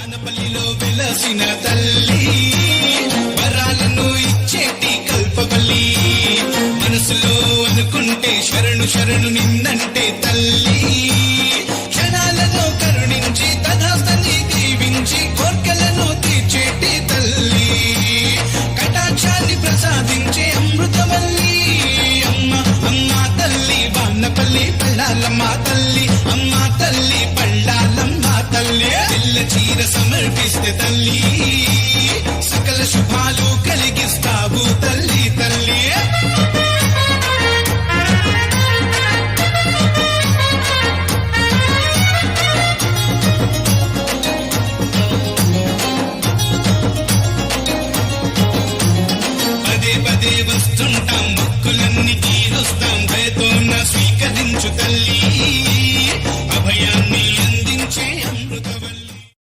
వానపల్లిలో వెలసిన తల్లి వరాలను ఇచ్చేటి కల్పవల్లి మనసులో అనుకుంటే శరణు శరణు నిన్నంటే తల్లి క్షణాలను కరుణించి తదాస్తని దీవించి కోర్కెలను తీర్చేటి తల్లి కటాక్షాన్ని ప్రసాదించే అమృతవల్లి అమ్మ అమ్మ తల్లి వానపల్లి పళ్ళాలమ్మ తల్లి అమ్మ తల్లి పళ్ళాలమ్మ తల్లి తెల్ల చీర సమర్పిస్తే తల్లి సకల శుభాలు